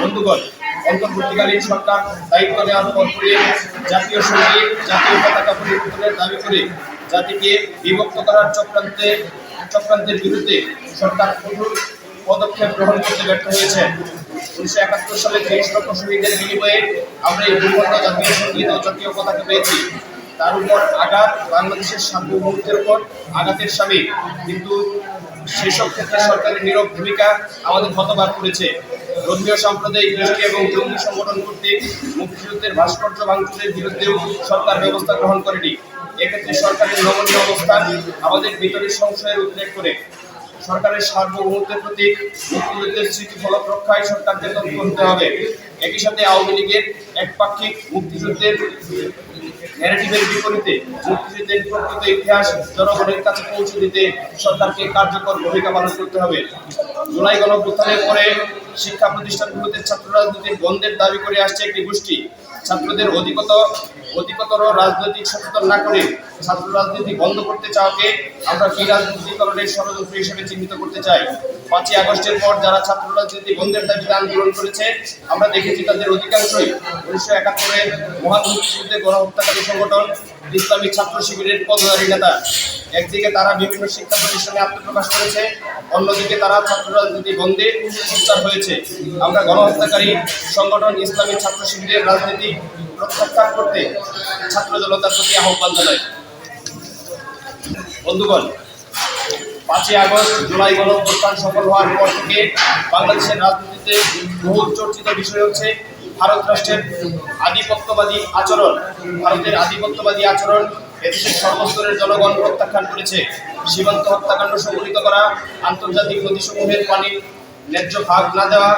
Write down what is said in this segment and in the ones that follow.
বন্ধুগণ, অন্তর্বর্তীকালীন সরকার দায়িত্ব নেওয়ার পরপরই জাতীয় সঙ্গীত, জাতীয় পতাকা পরিবর্তনের দাবি করে জাতিকে বিভক্ত করার চক্রান্তের বিরুদ্ধে সরকার কঠোর পদক্ষেপ গ্রহণ করতে ব্যর্থ হয়েছে। 1971 সালে 30 লক্ষ শহীদের বিনিময়ে আমরা এই দুর্বল জাতীয় সঙ্গীত ও জাতীয় পতাকা পেয়েছি। তার উপর আঘাত বাংলাদেশের সার্বভৌমত্বের উপর আঘাতের সামিল, কিন্তু সেসব ক্ষেত্রে সরকারের নীরব ভূমিকা আমাদের হতবাক করেছে। ধর্মীয় সাম্প্রদায়িক গোষ্ঠী এবং জঙ্গি সংগঠন কর্তৃক মুক্তিযুদ্ধের ভাস্কর্য ভাঙচুরের বিরুদ্ধেও সরকার ব্যবস্থা গ্রহণ করেনি। এক্ষেত্রে সরকারের নমনীয় অবস্থান আমাদের ভিতরের সংশয়ের উদ্রেক করে। সরকারের সার্বভৌমত্বের প্রতি মুক্তিযুদ্ধের স্মৃতি ফলক রক্ষায় সরকারকে তৎপর হতে হবে। একই সাথে আওয়ামী লীগের একপাক্ষিক মুক্তিযুদ্ধের ন্যারেটিভের বিপরীতে মুক্তিযুদ্ধের প্রকৃত ইতিহাস জনগণের কাছে পৌঁছে দিতে সরকারকে কার্যকর ভূমিকা পালন করতে হবে। জুলাই গণঅভ্যুত্থানের পরে শিক্ষা প্রতিষ্ঠানগুলোতে ছাত্র রাজনীতির বন্ধের দাবি করে আসছে একটি গোষ্ঠী। ছাত্রদের অধিকতর রাজনৈতিক সচেতন না করে ছাত্র রাজনীতি বন্ধ করতে চাওয়াকে আমরা কি রাজনীতিকরণের ষড়যন্ত্র হিসেবে চিহ্নিত করতে চাই। 5ই আগস্টের পর যারা ছাত্র রাজনীতি বন্ধের দাবিতে আন্দোলন করেছে, আমরা দেখেছি তাদের অধিকাংশই 1971 মহান মুক্তিযুদ্ধে গণহত্যাকারী সংগঠন ইসলামী ছাত্র শিবিরের পদধারী নেতা। একদিকে তারা বিভিন্ন শিক্ষা প্রতিষ্ঠানে আত্মপ্রকাশ করেছে, অন্যদিকে তারা ছাত্র রাজনীতি বন্ধে সোচ্চার হয়েছে। আমরা গণহত্যাকারী সংগঠন ইসলামী ছাত্র শিবিরের রাজনীতি প্রত্যাখ্যান করতে ছাত্র জনতার প্রতি আহ্বান জানাই। বন্ধুগণ, 5ই আগস্ট জুলাই গণঅভ্যুত্থান সফল হওয়ার পর থেকে বাংলাদেশের রাজনীতিতে বহুল চর্চিত বিষয় হচ্ছে ভারত রাষ্ট্রের আধিপত্যবাদী আচরণ। ভারতের আধিপত্যবাদী আচরণ এদেশের সর্বস্তরের জনগণ প্রত্যাখ্যান করেছে। সীমান্ত হত্যাকাণ্ড সংঘটিত করা, আন্তর্জাতিক নদীসমূহের পানির ন্যায্য ভাগ না দেওয়া,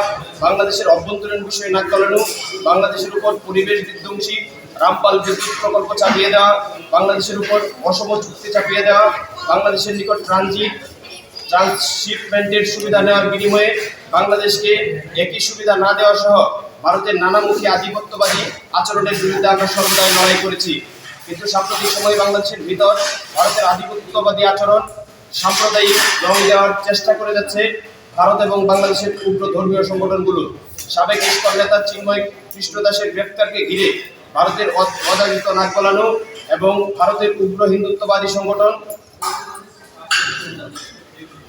বাংলাদেশের অভ্যন্তরীণ বিষয়ে নাক গলানো, বাংলাদেশের উপর পরিবেশ বিধ্বংসী রামপাল বিদ্যুৎ প্রকল্প চাপিয়ে দেওয়া, বাংলাদেশের উপর অসম চুক্তি চাপিয়ে দেওয়া, বাংলাদেশের নিকট ট্রান্সশিপমেন্টের সুবিধা নেওয়ার বিনিময়ে বাংলাদেশকে একই সুবিধা না দেওয়া সহ ভারতের নানামুখী আধিপত্যবাদী আচরণের বিরুদ্ধে আমরা সর্বদাই লড়াই করেছি। কিন্তু সাম্প্রতিক সময়ে বাংলাদেশের ভিতর ভারতের আধিপত্যবাদী আচরণ সাম্প্রদায়িক রং দেওয়ার চেষ্টা করে যাচ্ছে ভারত এবং বাংলাদেশের উগ্র ধর্মীয় সংগঠনগুলো। সাবেক ইস্কন নেতা চিন্ময় কৃষ্ণদাসের গ্রেফতারকে ঘিরে ভারতের অযাচিত নাক গলানো এবং ভারতের উগ্র হিন্দুত্ববাদী সংগঠন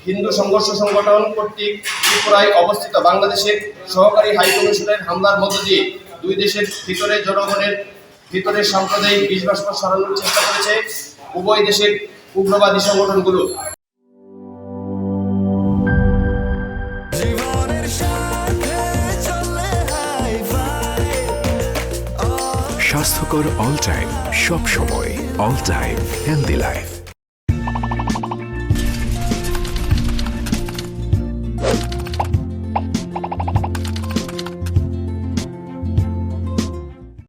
হিন্দু সংঘর্ষ সংগঠন কর্তৃক ত্রিপুরায় অবস্থিত বাংলাদেশের সহকারী হাইকমিশনের হামলার মধ্য দিয়ে দুই দেশের ভিতরে জনগণের ভিতরে সাম্প্রদায়িক বীজবাষ্প ছড়ানোর চেষ্টা করেছে উভয় দেশের উগ্রবাদী সংগঠনগুলো। স্বাস্থ্যকর অল টাইম, সব সময় অল টাইম হেলদি লাইফ।